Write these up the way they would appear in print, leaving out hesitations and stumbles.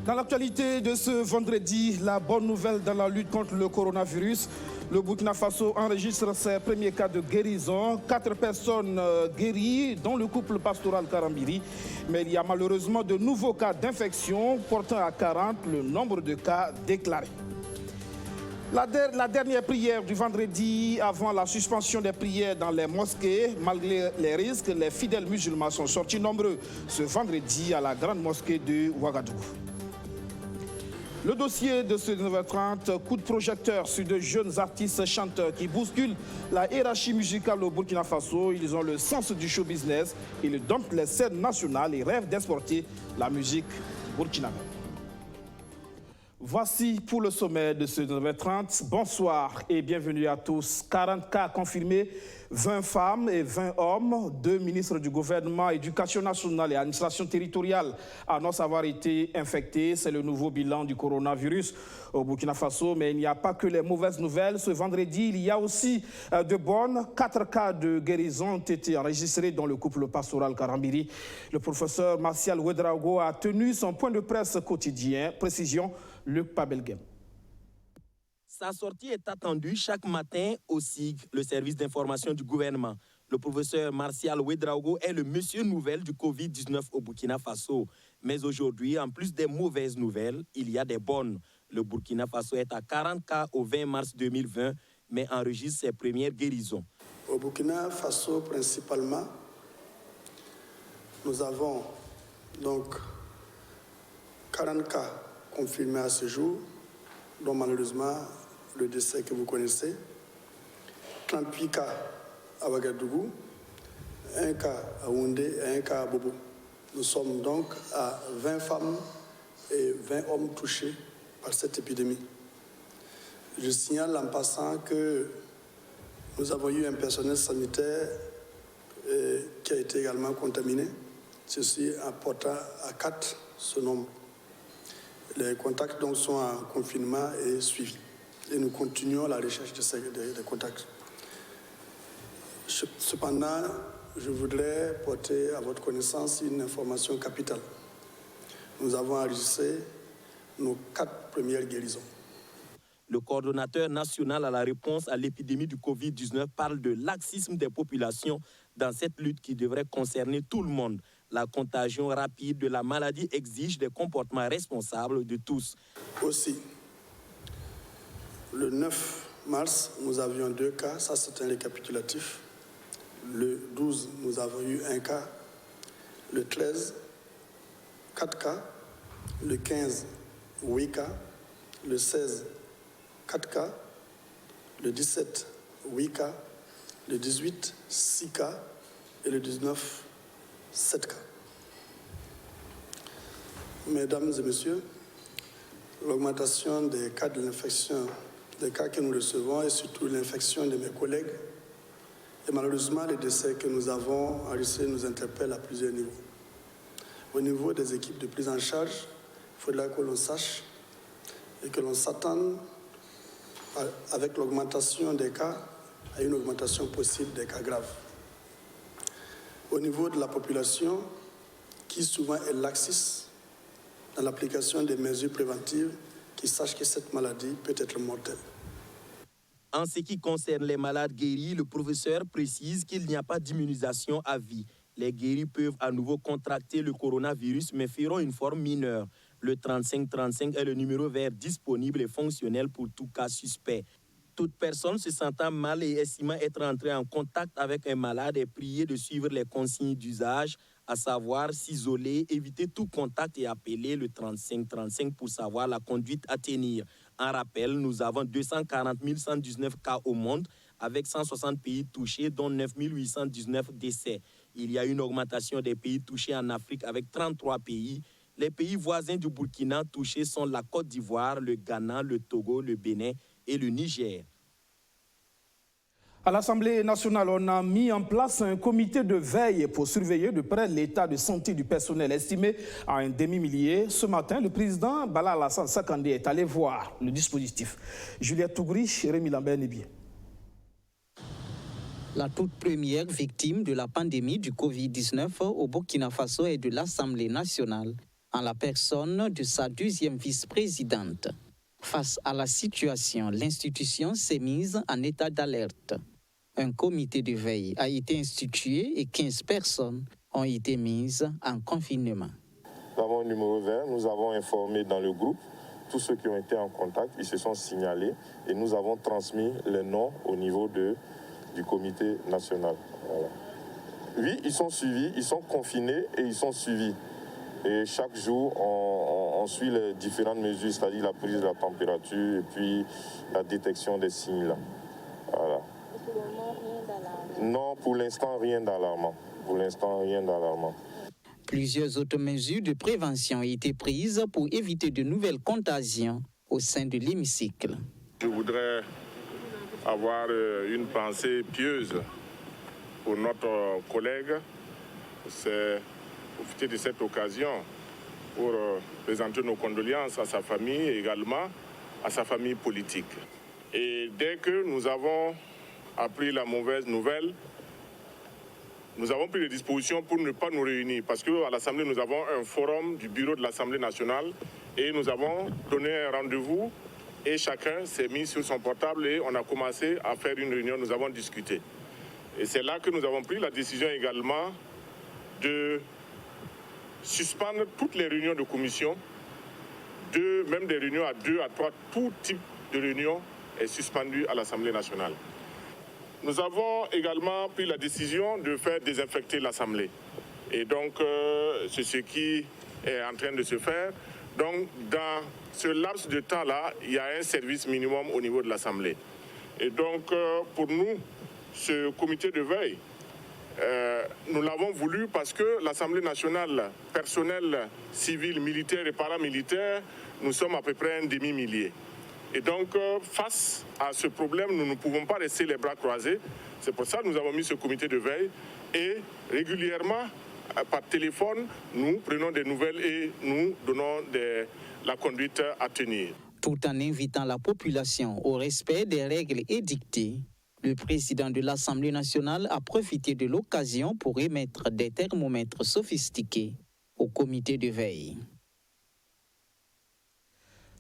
Dans l'actualité de ce vendredi, la bonne nouvelle dans la lutte contre le coronavirus. Le Burkina Faso enregistre ses premiers cas de guérison. 4 personnes guéries, dont le couple pastoral Karambiri. Mais il y a malheureusement de nouveaux cas d'infection, portant à 40 le nombre de cas déclarés. La dernière prière du vendredi avant la suspension des prières dans les mosquées, malgré les risques, les fidèles musulmans sont sortis nombreux ce vendredi à la grande mosquée de Ouagadougou. Le dossier de ce 9h30, coup de projecteur sur de jeunes artistes chanteurs qui bousculent la hiérarchie musicale au Burkina Faso. Ils ont le sens du show business, ils domptent les scènes nationales et rêvent d'exporter la musique burkinabé. Voici pour le sommet de ce 9h30. Bonsoir et bienvenue à tous. 40 cas confirmés, 20 femmes et 20 hommes. 2 ministres du gouvernement, éducation nationale et administration territoriale annoncent avoir été infectés. C'est le nouveau bilan du coronavirus au Burkina Faso. Mais il n'y a pas que les mauvaises nouvelles. Ce vendredi, il y a aussi de bonnes. 4 cas de guérison ont été enregistrés dans le couple pastoral Karambiri. Le professeur Martial Ouedraogo a tenu son point de presse quotidien. Précision, Luc Pabelgem. Sa sortie est attendue chaque matin au SIG, le service d'information du gouvernement. Le professeur Martial Ouedraogo est le monsieur nouvelle du Covid-19 au Burkina Faso. Mais aujourd'hui, en plus des mauvaises nouvelles, il y a des bonnes. Le Burkina Faso est à 40 cas au 20 mars 2020, mais enregistre ses premières guérisons. Au Burkina Faso, principalement, nous avons donc 40 cas confirmés à ce jour, dont malheureusement le décès que vous connaissez, 38 cas à Ouagadougou, 1 cas à Oundé et 1 cas à Bobo. Nous sommes donc à 20 femmes et 20 hommes touchés par cette épidémie. Je signale en passant que nous avons eu un personnel sanitaire qui a été également contaminé, ceci apportant à 4 ce nombre. Les contacts donc sont en confinement et suivis. Et nous continuons la recherche des contacts. Cependant, je voudrais porter à votre connaissance une information capitale. Nous avons enregistré nos 4 premières guérisons. Le coordonnateur national à la réponse à l'épidémie du Covid-19 parle de laxisme des populations dans cette lutte qui devrait concerner tout le monde. La contagion rapide de la maladie exige des comportements responsables de tous. Aussi, le 9 mars, nous avions 2 cas, ça c'est un récapitulatif. Le 12, nous avons eu 1 cas. Le 13, 4 cas. Le 15, 8 cas. Le 16, 4 cas. Le 17, 8 cas. Le 18, 6 cas. Et le 19, 7 cas. Mesdames et messieurs, l'augmentation des cas de l'infection, des cas que nous recevons et surtout l'infection de mes collègues et malheureusement les décès que nous avons enregistrés nous interpellent à plusieurs niveaux. Au niveau des équipes de prise en charge, il faudra que l'on sache et que l'on s'attende avec l'augmentation des cas à une augmentation possible des cas graves. Au niveau de la population, qui souvent est laxiste dans l'application des mesures préventives, qui sache que cette maladie peut être mortelle. En ce qui concerne les malades guéris, le professeur précise qu'il n'y a pas d'immunisation à vie. Les guéris peuvent à nouveau contracter le coronavirus, mais feront une forme mineure. Le 3535 est le numéro vert disponible et fonctionnel pour tout cas suspect. Toute personne se sentant mal et estimant être entrée en contact avec un malade est priée de suivre les consignes d'usage, à savoir s'isoler, éviter tout contact et appeler le 3535 pour savoir la conduite à tenir. En rappel, nous avons 240 119 cas au monde avec 160 pays touchés, dont 9 819 décès. Il y a une augmentation des pays touchés en Afrique avec 33 pays. Les pays voisins du Burkina touchés sont la Côte d'Ivoire, le Ghana, le Togo, le Bénin et le Niger. À l'Assemblée nationale, on a mis en place un comité de veille pour surveiller de près l'état de santé du personnel estimé à un demi-millier. Ce matin, le président Bala Alassane Sakandé est allé voir le dispositif. Juliette Tougri, Rémi Lambert-Nébier. La toute première victime de la pandémie du Covid-19 au Burkina Faso est de l'Assemblée nationale. en la personne de sa deuxième vice-présidente. Face à la situation, l'institution s'est mise en état d'alerte. Un comité de veille a été institué et 15 personnes ont été mises en confinement. Nous avons un numéro vert, nous avons informé dans le groupe tous ceux qui ont été en contact, ils se sont signalés et nous avons transmis les noms au niveau du comité national. Voilà. Oui, ils sont suivis, ils sont confinés et ils sont suivis. Et chaque jour, on suit les différentes mesures, c'est-à-dire la prise de la température et puis la détection des signes. Là. Voilà. Et pour le moment, rien d'alarmant? Non, pour l'instant, rien d'alarmant. Pour l'instant, rien d'alarmant. Plusieurs autres mesures de prévention ont été prises pour éviter de nouvelles contagions au sein de l'hémicycle. Je voudrais avoir une pensée pieuse pour notre collègue. C'est profiter de cette occasion pour présenter nos condoléances à sa famille et également à sa famille politique. Et dès que nous avons appris la mauvaise nouvelle, nous avons pris des dispositions pour ne pas nous réunir parce qu'à l'Assemblée, nous avons un forum du bureau de l'Assemblée nationale et nous avons donné un rendez-vous et chacun s'est mis sur son portable et on a commencé à faire une réunion, nous avons discuté. Et c'est là que nous avons pris la décision également de suspendre toutes les réunions de commission, même des réunions à 2, à 3, tout type de réunion est suspendu à l'Assemblée nationale. Nous avons également pris la décision de faire désinfecter l'Assemblée. Et donc, c'est ce qui est en train de se faire. Donc, dans ce laps de temps-là, il y a un service minimum au niveau de l'Assemblée. Et donc, pour nous, ce comité de veille, nous l'avons voulu parce que l'Assemblée nationale, personnel civil, militaire et paramilitaire, nous sommes à peu près un demi-millier. Et donc, face à ce problème, nous ne pouvons pas rester les bras croisés. C'est pour ça que nous avons mis ce comité de veille et régulièrement, par téléphone, nous prenons des nouvelles et nous donnons la conduite à tenir. Tout en invitant la population au respect des règles édictées, le président de l'Assemblée nationale a profité de l'occasion pour émettre des thermomètres sophistiqués au comité de veille.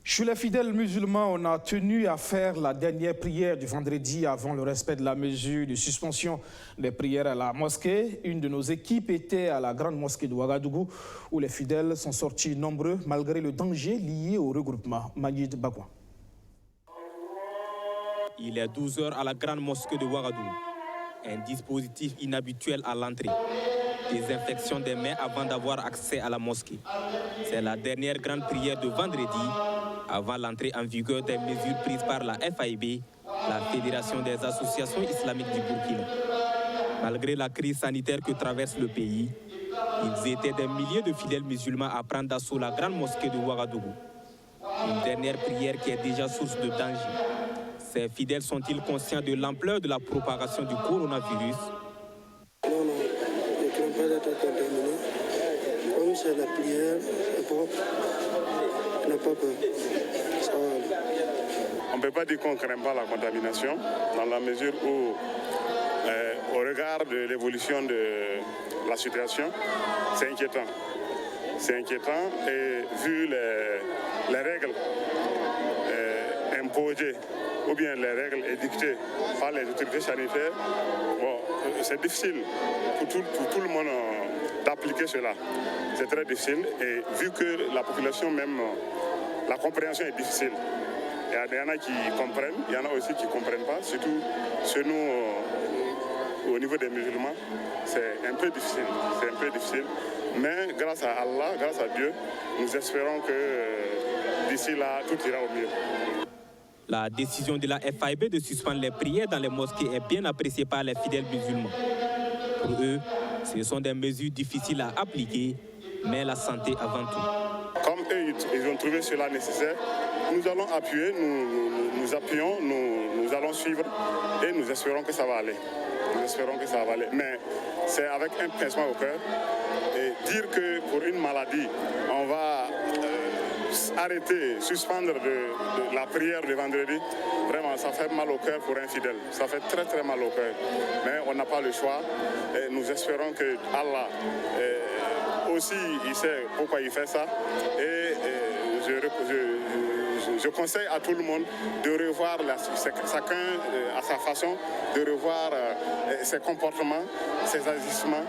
Chez les fidèles musulmans, on a tenu à faire la dernière prière du vendredi avant le respect de la mesure de suspension des prières à la mosquée. Une de nos équipes était à la grande mosquée de Ouagadougou où les fidèles sont sortis nombreux malgré le danger lié au regroupement. Majid Bagouan. Il est 12 h à la grande mosquée de Ouagadougou. Un dispositif inhabituel à l'entrée. Désinfection des mains avant d'avoir accès à la mosquée. C'est la dernière grande prière de vendredi avant l'entrée en vigueur des mesures prises par la FAIB, la Fédération des associations islamiques du Burkina. Malgré la crise sanitaire que traverse le pays, ils étaient des milliers de fidèles musulmans à prendre d'assaut la grande mosquée de Ouagadougou. Une dernière prière qui est déjà source de danger. Ces fidèles sont-ils conscients de l'ampleur de la propagation du coronavirus? Non, je ne crains pas d'être contaminé. Comme c'est la prière, c'est propre. Je n'ai pas peur. Ça va aller. On ne peut pas dire qu'on ne craint pas la contamination, dans la mesure où, au regard de l'évolution de la situation, c'est inquiétant. C'est inquiétant et vu les règles imposées ou bien les règles édictées par les autorités sanitaires, bon, c'est difficile pour tout le monde d'appliquer cela. C'est très difficile et vu que la population même, la compréhension est difficile. Il y en a qui comprennent, il y en a aussi qui ne comprennent pas, surtout chez nous au niveau des musulmans, c'est un peu difficile. C'est un peu difficile. Mais grâce à Allah, grâce à Dieu, nous espérons que d'ici là, tout ira au mieux. La décision de la FAIB de suspendre les prières dans les mosquées est bien appréciée par les fidèles musulmans. Pour eux, ce sont des mesures difficiles à appliquer, mais la santé avant tout. Comme eux, ils ont trouvé cela nécessaire, nous allons appuyer, nous appuyons, nous allons suivre et nous espérons que ça va aller. Nous espérons que ça va aller. Mais c'est avec un pincement au cœur et dire que pour une maladie, on va arrêter, suspendre de la prière de vendredi, vraiment, ça fait mal au cœur pour un fidèle. Ça fait très très mal au cœur. Mais on n'a pas le choix et nous espérons que Allah, aussi, il sait pourquoi il fait ça. Et je conseille à tout le monde de revoir, chacun à sa façon, de revoir ses comportements, ses agissements.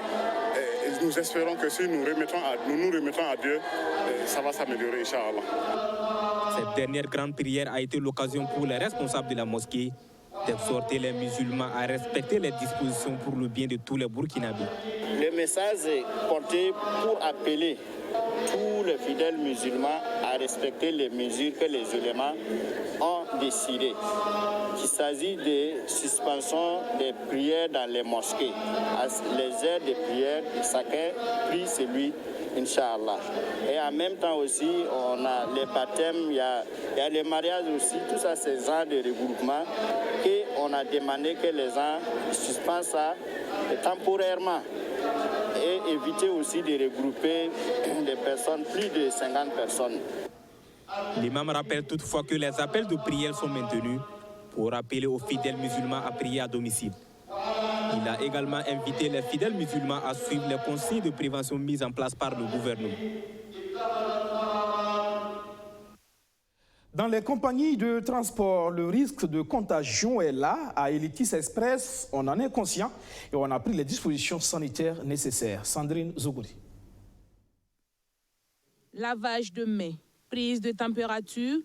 Et nous espérons que si nous nous remettons à Dieu, ça va s'améliorer, Inch'Allah. Cette dernière grande prière a été l'occasion pour les responsables de la mosquée d'exhorter les musulmans à respecter les dispositions pour le bien de tous les Burkinabés. Le message est porté pour appeler tous les fidèles musulmans à respecter les mesures que les ulémas ont décidées. Il s'agit de suspension des prières dans les mosquées. À les heures de prière, chacun prie celui, Inch'Allah. Et en même temps aussi, on a les baptêmes, il y a les mariages aussi, tout ça c'est genre de regroupement. Et on a demandé que les gens suspendent ça temporairement. Et éviter aussi de regrouper des personnes, plus de 50 personnes. L'imam rappelle toutefois que les appels de prière sont maintenus pour rappeler aux fidèles musulmans à prier à domicile. Il a également invité les fidèles musulmans à suivre les consignes de prévention mises en place par le gouvernement. Dans les compagnies de transport, le risque de contagion est là. À Elitis Express, on en est conscient et on a pris les dispositions sanitaires nécessaires. Sandrine Zougoudi. Lavage de mains, prise de température,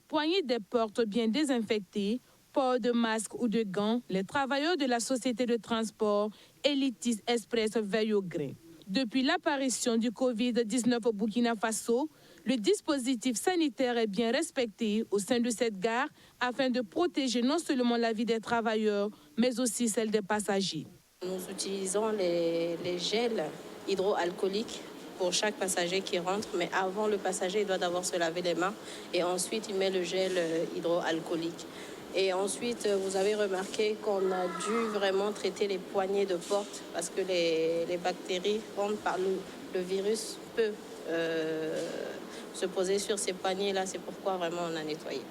poignée des portes bien désinfectées, port de masque ou de gants, les travailleurs de la société de transport Elitis Express veillent au grain. Depuis l'apparition du Covid-19 au Burkina Faso, le dispositif sanitaire est bien respecté au sein de cette gare afin de protéger non seulement la vie des travailleurs, mais aussi celle des passagers. Nous utilisons les gels hydroalcooliques pour chaque passager qui rentre, mais avant le passager, il doit d'abord se laver les mains et ensuite il met le gel hydroalcoolique. Et ensuite, vous avez remarqué qu'on a dû vraiment traiter les poignées de porte parce que les bactéries rentrent par le virus peut se poser sur ces poignées-là. C'est pourquoi vraiment on a nettoyé.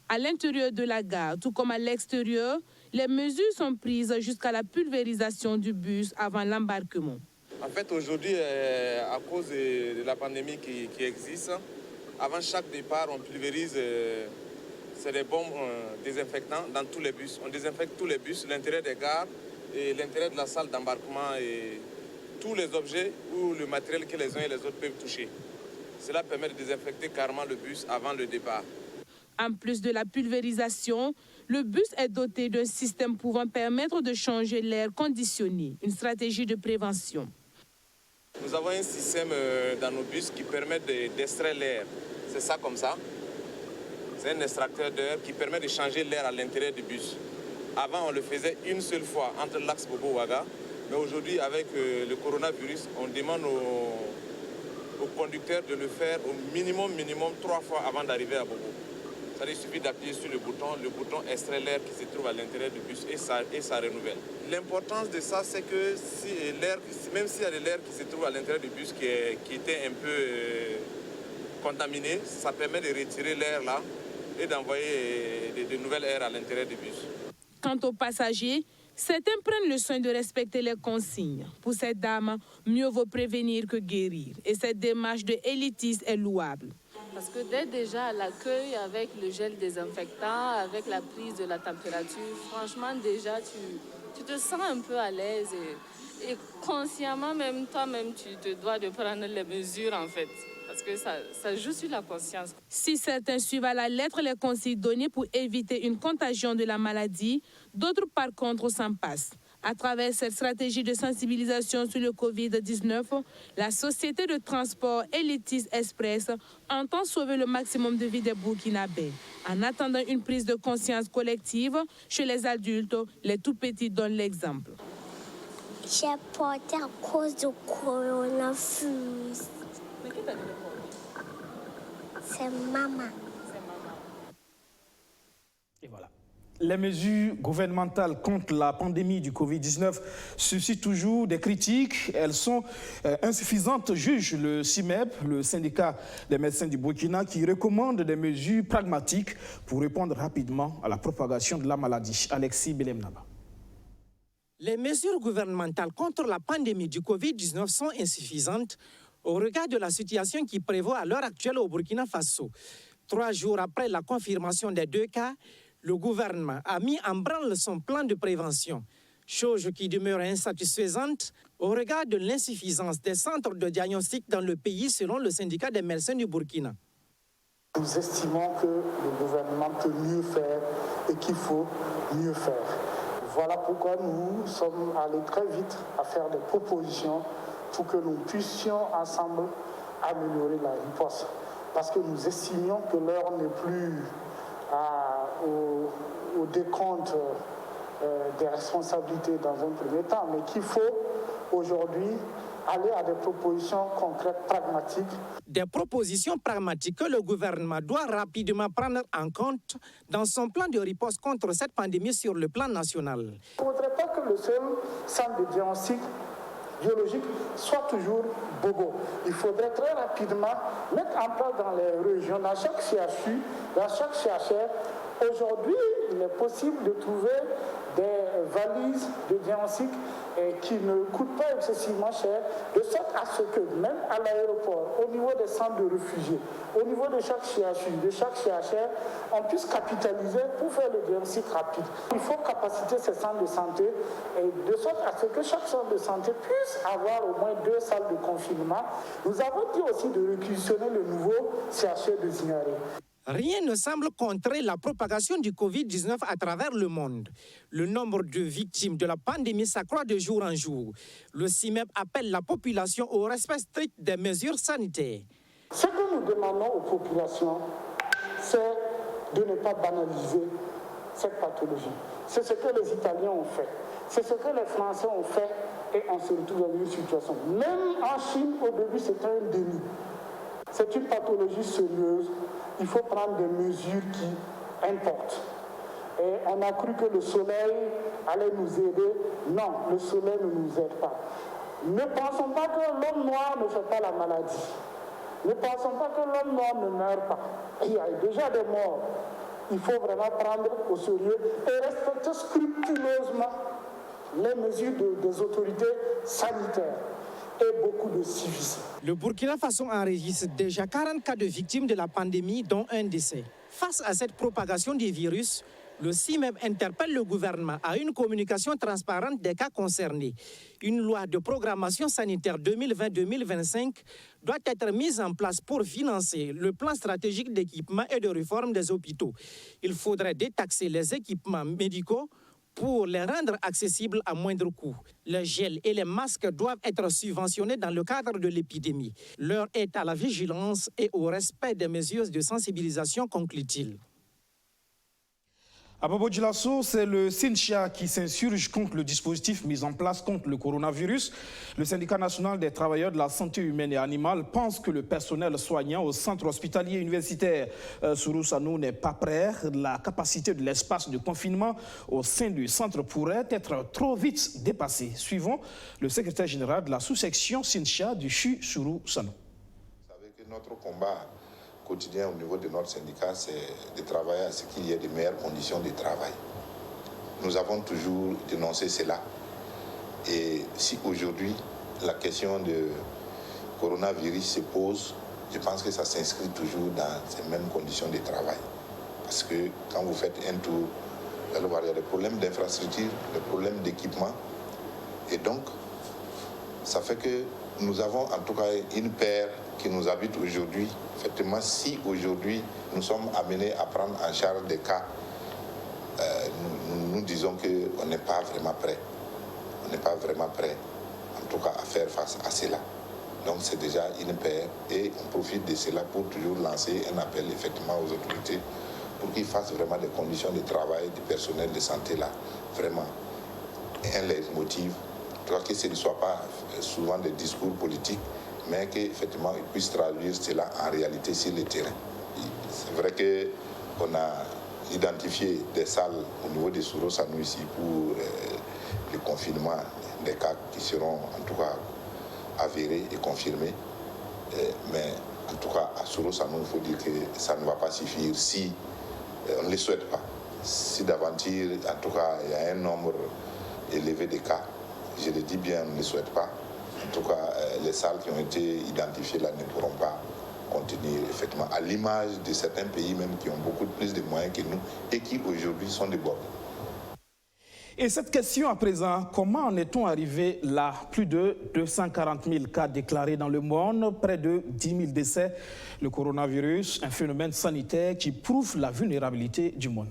À l'intérieur de la gare, tout comme à l'extérieur, les mesures sont prises jusqu'à la pulvérisation du bus avant l'embarquement. En fait, aujourd'hui, à cause de la pandémie qui existe, avant chaque départ, on pulvérise des bombes désinfectants dans tous les bus. On désinfecte tous les bus, l'intérieur des gares et l'intérieur de la salle d'embarquement et tous les objets ou le matériel que les uns et les autres peuvent toucher. Cela permet de désinfecter carrément le bus avant le départ. En plus de la pulvérisation, le bus est doté d'un système pouvant permettre de changer l'air conditionné, une stratégie de prévention. Nous avons un système dans nos bus qui permet d'extraire l'air. C'est ça comme ça. C'est un extracteur d'air qui permet de changer l'air à l'intérieur du bus. Avant, on le faisait une seule fois entre l'axe Bobo-Ouaga. Mais aujourd'hui, avec le coronavirus, on demande aux conducteurs de le faire au minimum 3 fois avant d'arriver à Bobo. Il suffit d'appuyer sur le bouton extrait l'air qui se trouve à l'intérieur du bus et ça renouvelle. L'importance de ça, c'est que même s'il y a de l'air qui se trouve à l'intérieur du bus qui était un peu contaminé, ça permet de retirer l'air là et d'envoyer de nouvelles airs à l'intérieur du bus. Quant aux passagers, certains prennent le soin de respecter les consignes. Pour cette dame, mieux vaut prévenir que guérir. Et cette démarche de Elitis est louable. Parce que dès déjà l'accueil avec le gel désinfectant, avec la prise de la température, franchement déjà tu te sens un peu à l'aise et consciemment même toi-même tu te dois de prendre les mesures en fait. Parce que ça joue sur la conscience. Si certains suivent à la lettre les consignes données pour éviter une contagion de la maladie, d'autres par contre s'en passent. À travers cette stratégie de sensibilisation sur le Covid-19, la société de transport Elitis Express entend sauver le maximum de vies des Burkinabés. En attendant une prise de conscience collective, chez les adultes, les tout-petits donnent l'exemple. J'ai porté à cause du coronavirus. Mais qui t'a dit le problème? C'est maman. Et voilà. Les mesures gouvernementales contre la pandémie du Covid-19 suscitent toujours des critiques. Elles sont insuffisantes, juge le CIMEB, le syndicat des médecins du Burkina, qui recommande des mesures pragmatiques pour répondre rapidement à la propagation de la maladie. Alexis Belemnaba. Les mesures gouvernementales contre la pandémie du Covid-19 sont insuffisantes Au regard de la situation qui prévaut à l'heure actuelle au Burkina Faso, 3 jours après la confirmation des 2 cas, le gouvernement a mis en branle son plan de prévention, chose qui demeure insatisfaisante au regard de l'insuffisance des centres de diagnostic dans le pays selon le syndicat des médecins du Burkina. Nous estimons que le gouvernement peut mieux faire et qu'il faut mieux faire. Voilà pourquoi nous sommes allés très vite à faire des propositions pour que nous puissions ensemble améliorer la riposte. Parce que nous estimions que l'heure n'est plus au décompte des responsabilités dans un premier temps, mais qu'il faut aujourd'hui aller à des propositions concrètes, pragmatiques. Des propositions pragmatiques que le gouvernement doit rapidement prendre en compte dans son plan de riposte contre cette pandémie sur le plan national. Il ne faudrait pas que le seul centre de diagnostic biologique soit toujours bobo. Il faudrait très rapidement mettre en place dans les régions, dans chaque CHU, dans chaque CHR. Aujourd'hui, il est possible de trouver des valises de diagnostic qui ne coûtent pas excessivement cher, de sorte à ce que même à l'aéroport, au niveau des centres de réfugiés, au niveau de chaque CHU, de chaque CHR, on puisse capitaliser pour faire le diagnostic rapide. Il faut capaciter ces centres de santé et de sorte à ce que chaque centre de santé puisse avoir au moins 2 salles de confinement. Nous avons dit aussi de réquisitionner le nouveau CHR de Zingaré. Rien ne semble contrer la propagation du Covid-19 à travers le monde. Le nombre de victimes de la pandémie s'accroît de jour en jour. Le CIMEP appelle la population au respect strict des mesures sanitaires. Ce que nous demandons aux populations, c'est de ne pas banaliser cette pathologie. C'est ce que les Italiens ont fait. C'est ce que les Français ont fait et on se retrouve dans une situation. Même en Chine, au début, c'était un déni. C'est une pathologie sérieuse. Il faut prendre des mesures qui importent. Et on a cru que le soleil allait nous aider. Non, le soleil ne nous aide pas. Ne pensons pas que l'homme noir ne fait pas la maladie. Ne pensons pas que l'homme noir ne meurt pas. Il y a déjà des morts. Il faut vraiment prendre au sérieux et respecter scrupuleusement les mesures des autorités sanitaires et beaucoup de civisme. Le Burkina Faso enregistre déjà 40 cas de victimes de la pandémie, dont un décès. Face à cette propagation du virus, le CIMEP interpelle le gouvernement à une communication transparente des cas concernés. Une loi de programmation sanitaire 2020-2025 doit être mise en place pour financer le plan stratégique d'équipement et de réforme des hôpitaux. Il faudrait détaxer les équipements médicaux pour les rendre accessibles à moindre coût. Les gels et les masques doivent être subventionnés dans le cadre de l'épidémie. L'heure est à la vigilance et au respect des mesures de sensibilisation, conclut-il. À Bobo Djilasso, c'est le SYNCHA qui s'insurge contre le dispositif mis en place contre le coronavirus. Le syndicat national des travailleurs de la santé humaine et animale pense que le personnel soignant au centre hospitalier universitaire Sourou-Sanou n'est pas prêt. La capacité de l'espace de confinement au sein du centre pourrait être trop vite dépassée. Suivons le secrétaire général de la sous-section SYNCHA du CHU Sourou-Sanou. Vous savez que notre combat quotidien au niveau de notre syndicat, c'est de travailler à ce qu'il y ait de meilleures conditions de travail. Nous avons toujours dénoncé cela. Et si aujourd'hui la question de coronavirus se pose, je pense que ça s'inscrit toujours dans ces mêmes conditions de travail. Parce que quand vous faites un tour, vous allez voir, il y a des problèmes d'infrastructure, des problèmes d'équipement. Et donc, ça fait que nous avons en tout cas une paire qui nous habite aujourd'hui. Effectivement, si aujourd'hui nous sommes amenés à prendre en charge des cas, nous disons qu'on n'est pas vraiment prêt. On n'est pas vraiment prêt, en tout cas, à faire face à cela. Donc c'est déjà une paire et on profite de cela pour toujours lancer un appel effectivement aux autorités pour qu'ils fassent vraiment des conditions de travail du personnel de santé là, vraiment. Un les motive, que ce ne soit pas souvent des discours politiques, mais qu'effectivement ils puissent traduire cela en réalité sur le terrain. C'est vrai qu'on a identifié des salles au niveau des Sourou-Sanou ici pour le confinement des cas qui seront en tout cas avérés et confirmés. Mais en tout cas à Sourou-Sanou, il faut dire que ça ne va pas suffire si on ne le souhaite pas. Si d'aventure, en tout cas, il y a un nombre élevé de cas, je le dis bien, on ne le souhaite pas, En tout cas, les salles qui ont été identifiées là ne pourront pas contenir, effectivement, à l'image de certains pays même qui ont beaucoup plus de moyens que nous et qui aujourd'hui sont débordés. Et cette question à présent, comment en est-on arrivé là? Plus de 240 000 cas déclarés dans le monde, près de 10 000 décès. Le coronavirus, un phénomène sanitaire qui prouve la vulnérabilité du monde.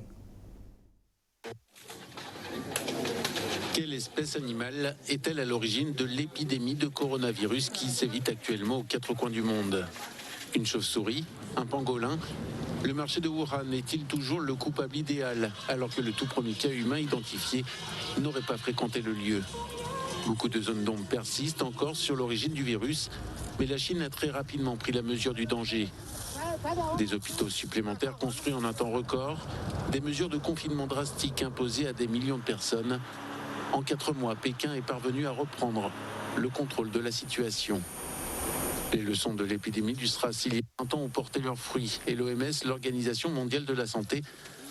Quelle espèce animale est-elle à l'origine de l'épidémie de coronavirus qui sévit actuellement aux quatre coins du monde? Une chauve-souris? Un pangolin? Le marché de Wuhan est-il toujours le coupable idéal alors que le tout premier cas humain identifié n'aurait pas fréquenté le lieu? Beaucoup de zones d'ombre persistent encore sur l'origine du virus, mais la Chine a très rapidement pris la mesure du danger. Des hôpitaux supplémentaires construits en un temps record, des mesures de confinement drastiques imposées à des millions de personnes. En 4 mois, Pékin est parvenu à reprendre le contrôle de la situation. Les leçons de l'épidémie du SRAS il y a 20 ans ont porté leurs fruits et l'OMS, l'Organisation mondiale de la santé,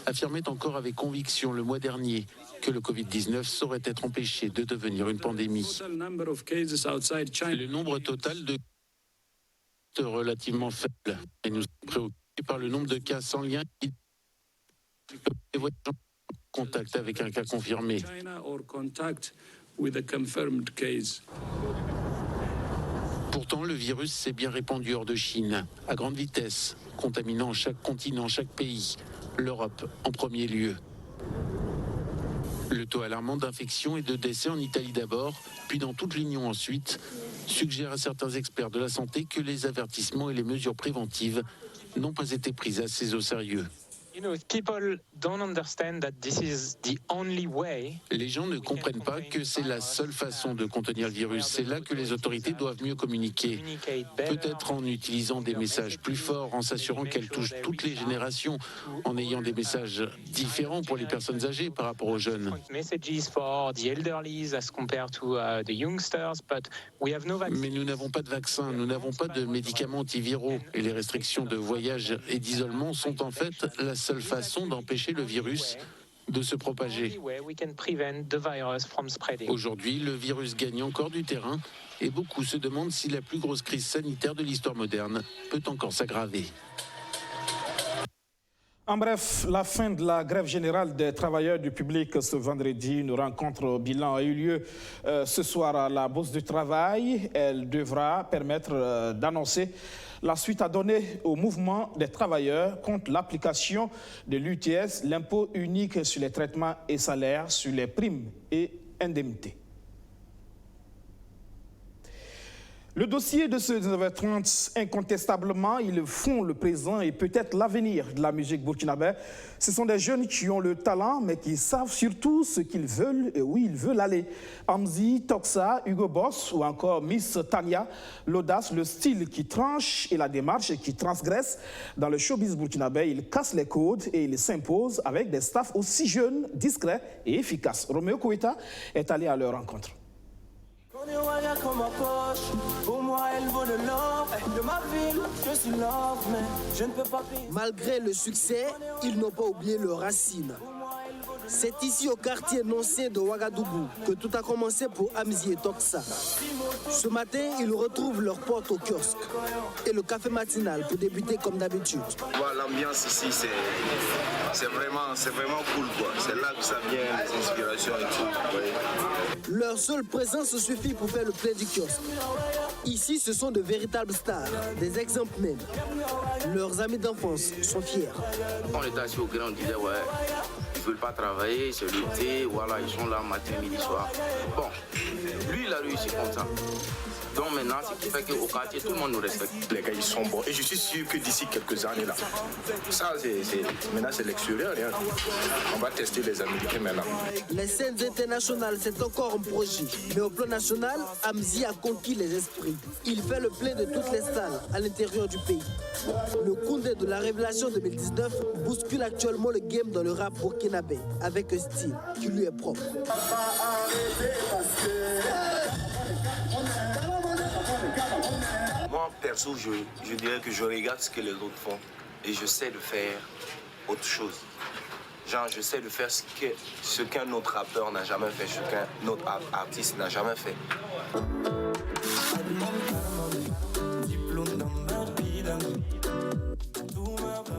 affirmait encore avec conviction le mois dernier que le Covid-19 saurait être empêché de devenir une pandémie. Le nombre total de cas est relativement faible et nous sommes préoccupés par le nombre de cas sans lien qui des voyages en contact avec un cas confirmé. Pourtant, le virus s'est bien répandu hors de Chine, à grande vitesse, contaminant chaque continent, chaque pays, l'Europe en premier lieu. Le taux alarmant d'infection et de décès en Italie d'abord, puis dans toute l'Union ensuite, suggère à certains experts de la santé que les avertissements et les mesures préventives n'ont pas été prises assez au sérieux. Les gens ne comprennent pas que c'est la seule façon de contenir le virus. C'est là que les autorités doivent mieux communiquer. Peut-être en utilisant des messages plus forts, en s'assurant qu'elles touchent toutes les générations, en ayant des messages différents pour les personnes âgées par rapport aux jeunes. Mais nous n'avons pas de vaccin, nous n'avons pas de médicaments antiviraux. Et les restrictions de voyage et d'isolement sont en fait la seule façon d'empêcher le virus de se propager. Aujourd'hui, le virus gagne encore du terrain et beaucoup se demandent si la plus grosse crise sanitaire de l'histoire moderne peut encore s'aggraver. En bref, la fin de la grève générale des travailleurs du public ce vendredi. Une rencontre bilan a eu lieu ce soir à la Bourse du Travail. Elle devra permettre d'annoncer la suite à donner au mouvement des travailleurs contre l'application de l'UTS, l'impôt unique sur les traitements et salaires, sur les primes et indemnités. Le dossier de ce 19h30, incontestablement, ils font le présent et peut-être l'avenir de la musique burkinabé. Ce sont des jeunes qui ont le talent, mais qui savent surtout ce qu'ils veulent et où ils veulent aller. Amzi, Toxa, Hugo Boss ou encore Miss Tania, l'audace, le style qui tranche et la démarche qui transgresse. Dans le showbiz burkinabé, ils cassent les codes et ils s'imposent avec des staffs aussi jeunes, discrets et efficaces. Roméo Koueta est allé à leur rencontre. Malgré le succès, ils n'ont pas oublié leurs racines. C'est ici au quartier Noncé de Ouagadougou que tout a commencé pour Amzi et Toxa. Ce matin, ils retrouvent leur porte au kiosque et le café matinal pour débuter comme d'habitude. L'ambiance ici, c'est vraiment cool, quoi. C'est là que ça vient, les inspirations et tout. Leur seule présence suffit pour faire le plein du kiosque. Ici, ce sont de véritables stars, des exemples même. Leurs amis d'enfance sont fiers. On était assis au grand, on disait, ouais, ils ne veulent pas travailler, c'est l'été, voilà, ils sont là matin, midi, soir. Bon, lui, il a réussi comme ça. Donc maintenant, ce qui fait qu'au quartier, tout le monde nous respecte. Les gars, ils sont bons. Et je suis sûr que d'ici quelques années, là, ça, maintenant, c'est l'extérieur. Hein. On va tester les Américains maintenant. Les scènes internationales, c'est encore un projet. Mais au plan national, Amzi a conquis les esprits. Il fait le plein de toutes les salles à l'intérieur du pays. Le Koundé de la Révélation 2019 bouscule actuellement le game dans le rap burkinabé avec un style qui lui est propre. Moi, perso, je dirais que je regarde ce que les autres font et j'essaie de faire autre chose. Genre, j'essaie de faire ce qu'un autre rappeur n'a jamais fait, ce qu'un autre artiste n'a jamais fait.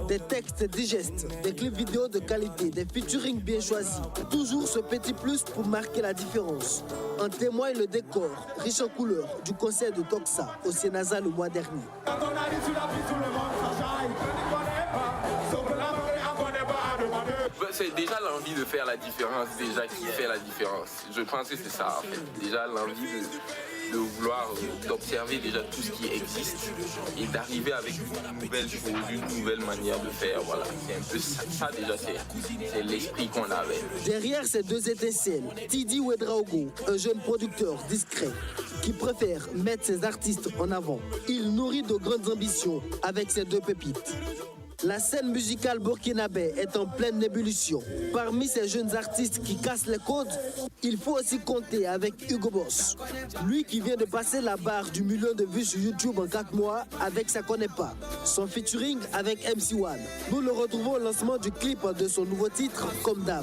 Des textes digestes, des clips vidéo de qualité, des featuring bien choisis. Toujours ce petit plus pour marquer la différence. En témoigne le décor, riche en couleurs, du concert de Toxa au Sénasa le mois dernier. C'est déjà l'envie de faire la différence, déjà qui fait la différence. Je pense que c'est ça en fait. Déjà l'envie de vouloir d'observer déjà tout ce qui existe et d'arriver avec une nouvelle chose, une nouvelle manière de faire. Voilà, c'est un peu ça déjà, c'est l'esprit qu'on avait. Derrière ces deux étincelles, Tidi Ouedraogo, un jeune producteur discret qui préfère mettre ses artistes en avant. Il nourrit de grandes ambitions avec ses deux pépites. La scène musicale burkinabé est en pleine ébullition. Parmi ces jeunes artistes qui cassent les codes, il faut aussi compter avec Hugo Boss. Lui qui vient de passer la barre du million de vues sur YouTube en 4 mois avec Ça connaît pas. Son featuring avec MC1. Nous le retrouvons au lancement du clip de son nouveau titre, Comme Dame.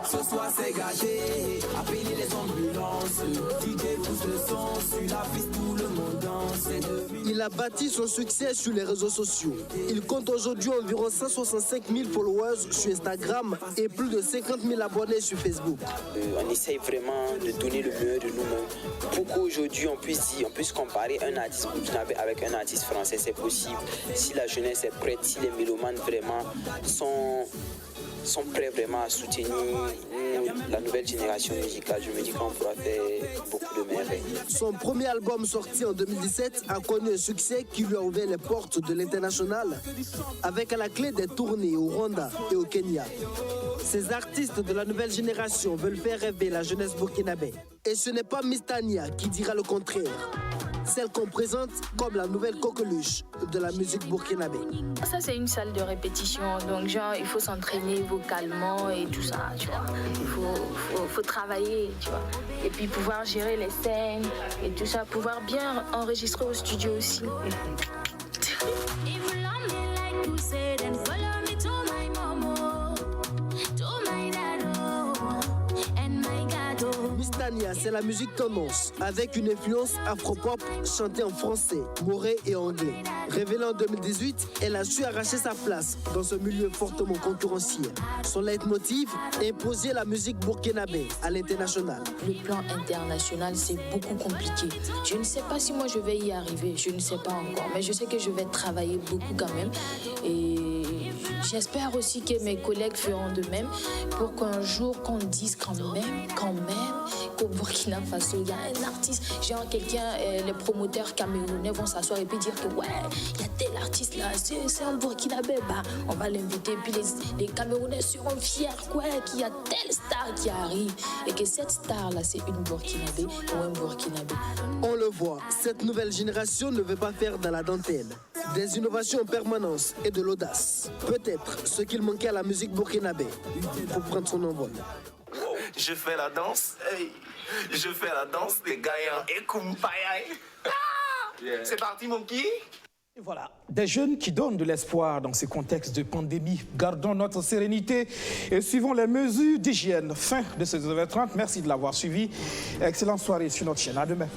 Ce soir c'est gâché, appelez les ambulances. DJ pousse le son, sur la piste tout le monde danse. Il a bâti son succès sur les réseaux sociaux. Il compte aujourd'hui environ 165 000 followers sur Instagram et plus de 50 000 abonnés sur Facebook. On essaye vraiment de donner le meilleur de nous-mêmes pour qu'aujourd'hui on puisse comparer un artiste burkinabé avec un artiste français. C'est possible si la jeunesse est prête, si les mélomanes vraiment sont prêts vraiment à soutenir la nouvelle génération musicale. Je me dis qu'on pourra faire beaucoup de merveilles. Son premier album sorti en 2017 a connu un succès qui lui a ouvert les portes de l'international avec à la clé des tournées au Rwanda et au Kenya. Ces artistes de la nouvelle génération veulent faire rêver la jeunesse burkinabé. Et ce n'est pas Miss Tania qui dira le contraire. Celle qu'on présente comme la nouvelle coqueluche de la musique burkinabé. Ça, c'est une salle de répétition, donc genre, il faut s'entraîner vocalement et tout ça, tu vois. Il faut travailler, tu vois. Et puis pouvoir gérer les scènes et tout ça, pouvoir bien enregistrer au studio aussi. Miss Tania, c'est la musique tendance, avec une influence afro-pop chantée en français, moré et anglais. Révélée en 2018, elle a su arracher sa place dans ce milieu fortement concurrentiel. Son leitmotiv, imposer la musique burkinabé à l'international. Le plan international, c'est beaucoup compliqué. Je ne sais pas si moi je vais y arriver, je ne sais pas encore, mais je sais que je vais travailler beaucoup quand même. Et j'espère aussi que mes collègues feront de même pour qu'un jour qu'on dise quand même, qu'au Burkina Faso, il y a un artiste, genre quelqu'un, les promoteurs camerounais vont s'asseoir et puis dire que ouais, il y a tel artiste là, c'est un Burkinabé, bah, on va l'inviter. Puis les Camerounais seront fiers qu'il y a telle star qui arrive et que cette star là, c'est une Burkinabé ou un Burkinabé. On le voit, cette nouvelle génération ne veut pas faire dans la dentelle. Des innovations en permanence et de l'audace. Peut-être ce qu'il manquait à la musique burkinabé pour prendre son envol. Je fais la danse, hey. Je fais la danse des gaillants et Kumpaya. C'est parti mon qui? Et voilà, des jeunes qui donnent de l'espoir dans ces contextes de pandémie. Gardons notre sérénité et suivons les mesures d'hygiène. Fin de ce 9h30. Merci de l'avoir suivi. Excellente soirée sur notre chaîne. À demain.